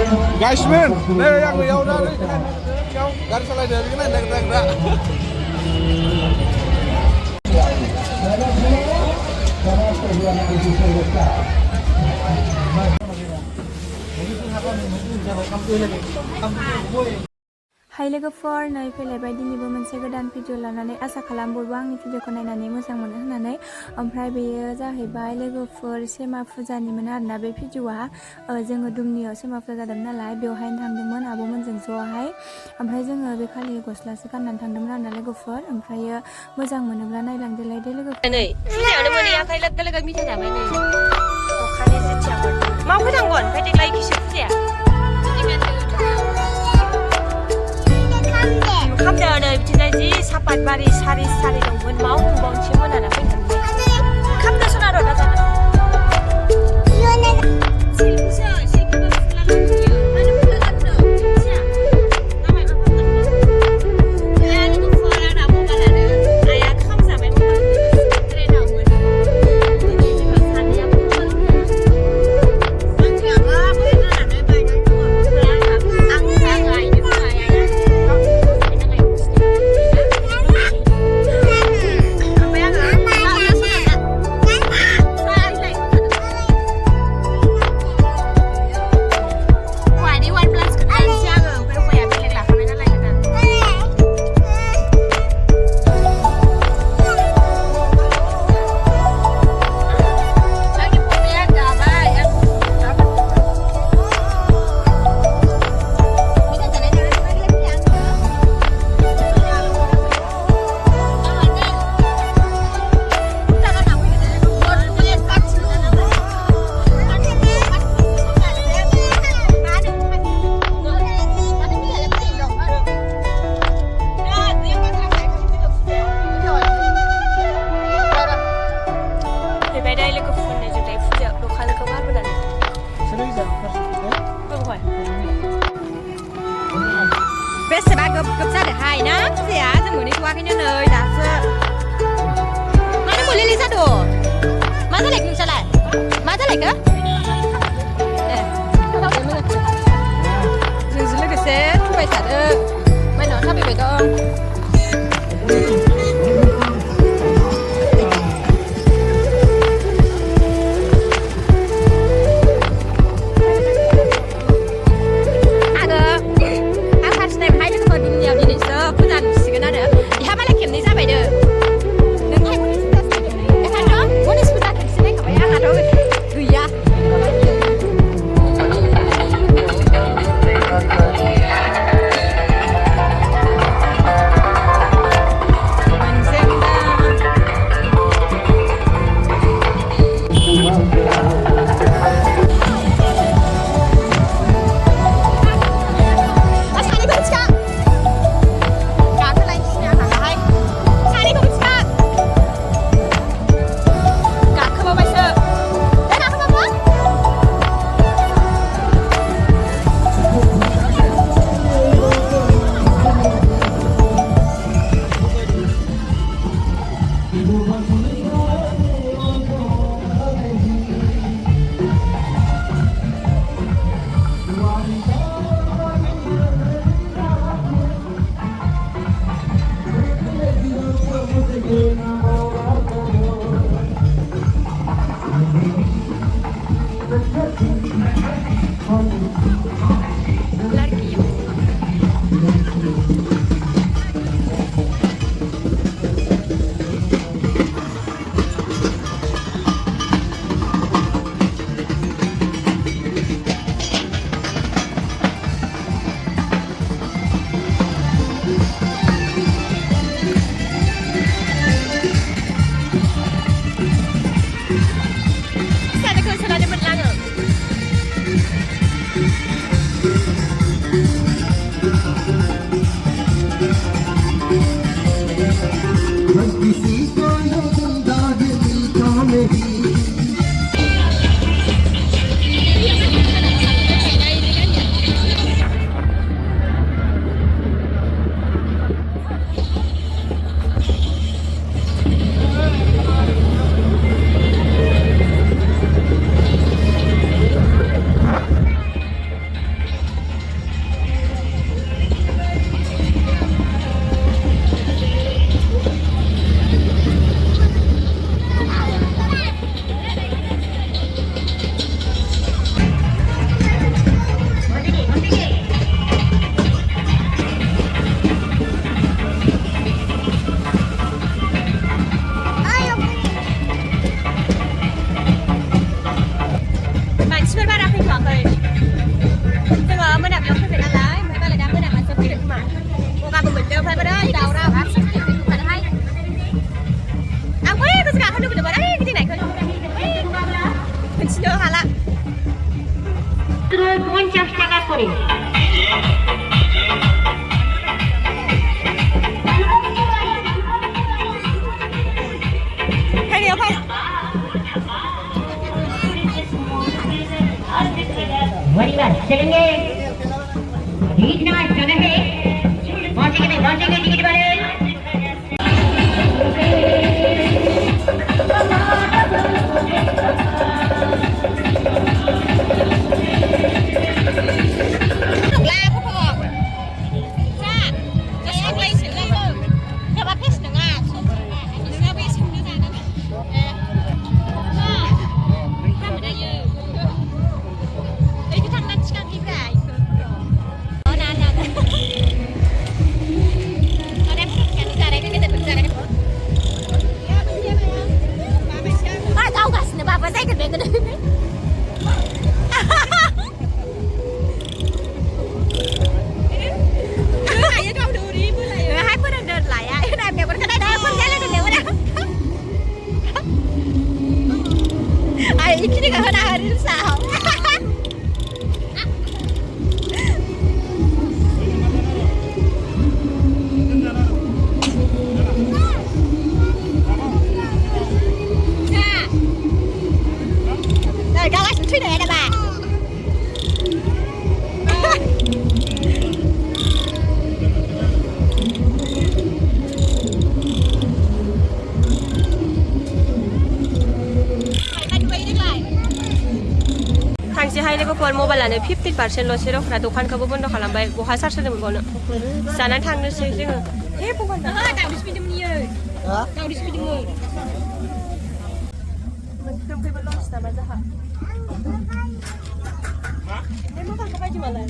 Guysman, ini yang ya udah nih, kau garis salah dari mana nek. Hai लोगोफोर नै फैलायबाय दिनैबो मोनसे गोदान भिडिअ लानानै आसा खालाम बयबो आंनि भिडिअखौ नायनानै मोजां मोनो होननानै ओमफ्राय बेयो जाहैबाय लोगोफोर सेमा फुजानिमोन आरोना बे भिडिअआ जोङो दुमनियाव सेमा फुजा जादोंमोन नालाय बेवहायनो थांदोंमोन आब'मोनजों ज'हाय ओमफ्राय जोङो बे खालि गस्लासो गाननानै थांदोंमोन आरोना लोगोफोर ओमफ्रायो मोजां मोनोब्ला नायलांदोलाय दे लोगोफोर नै फुजायावनो मोनहैयाखै लोगो लोगो मिथाइ जाबाय नै अखानि जेथियामोन मा फैनांगोन ओमफ्राय देग्लाय किसु फुजाया खामदो नै बिथिंजाय जि सापात बारि सारि सारि दंमोन मावबावनोसै मोनाना फैखांबाय खामदो सना र' दा जाना सेल्फिसो सेल्फिबो फुला लांफैयो मानो फुला जाबदो फिसा नामाय मा फामदों आया लोगोफोर आंना मबाइलानो आया खामजाबाय मबाइल ट्रेनावमोन दिनै जोंहा सानैया मबाइल आंनियाबो फैनानै बायनानै दङ आं आइनो आया बेसेबा गोब जादोंहाय ना फुजाया जों मोनहैथ'वाखैनो नै दासो मानो मोनलेले जादों मा जालायखो नोंसालाय मा जालायखो जोंजों लोगोसे फैबाय थादों माइनाव थाबायबाय दं 인적 시작할거리. 헬리요 팔. 머리만 세게 리드나 전해 먼저게 지기를 바래. Ý cái này hơn nào đi sao? Rồi đâu anh suy đề nè bà. थांसैहाय लोगोफोर मबाइलानो 50% ल'सै दखानखौबो बन्द खालामबाय बहा चार्ज होनो मोनबावनो जानानै थांनोसै जोङो हे भगवान दावदै सिफिदोंमोन इयो दावदै सिफिदोंमोन मोनफ्रोम फैबो लस नामा जाहा बे मबाइलखौ बायदि मालाय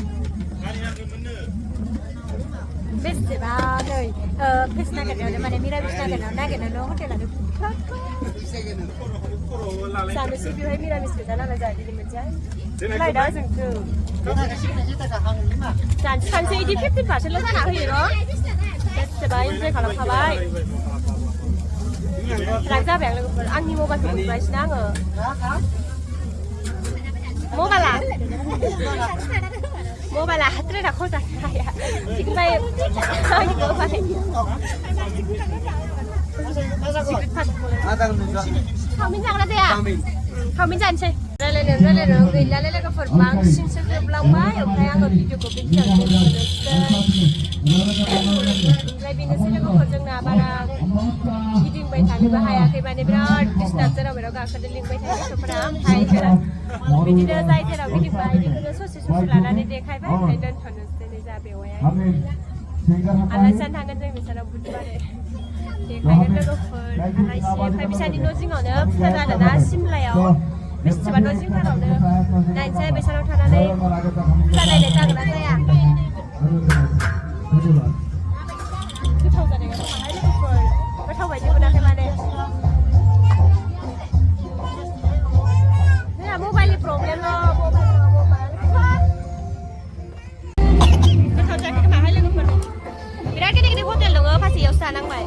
बेसेबा नै फेस नागिरनायावनो माने मिरामिस नागिरनायावनो हटेलानो जानोसै बेवहाय मिरामिस गोजा नालाय जाहा दिनै मोनसे लाइटआ जोंथो सानसे इदि 50%ल' जाना होयो र' बेसेबा इन्जय खालामखाबाय राग जाबाय आं लोगोफोर आंनि मबाइलखौ मोनबायसैना आङो मबाइला हाद्रायना खजानो हाया ओमफ्राय आंनिखौ होबाय चावमिन जाग्रा जाया चावमिन जानोसै रायलायनो गैलालै लोगोफोर बांसिनसो जोबलांबाय ओमफ्राय आङो भिडिअखौ बेखिनियावनो दोनथ'नोसै ओमफ्राय बेनोसै लोगोफोर जोंना बारा गिदिंबाय थानोबो हायाखै माने बिराद डिस्टार्ब जेराव मेराव गाखोनो लिंबाय थायो गथ'फोरा ओमफ्राय बिदिनो जाय जेराव गिदिंबाय बेखौनो ससे लानानै देखायबाय ओमफ्राय दोनथ'नोसै नै जा बेवहाय आलासि जानो थांगोन जों बिसोराव बुधबारै देखायगोन लोगोफोर आलासि ओमफ्राय बिसानि न' जिङावनो फुजा जादोंना सिमलायाव बेसेबा न' जिंथारावनो नायनोसै बिसोराव थानानै फुजा नायनाय जागोन ना जाया गोथाव जादों गोथावहाय लोगोफोर गोथाव बायदि मोनाखै माने जोंना मबाइलनि प्रब्लेमल' गोथाव जायाखै खोमाहाय लोगोफोर बिराद गिदिर गिदिर हटेल दङ फासेयावसो जानांबाय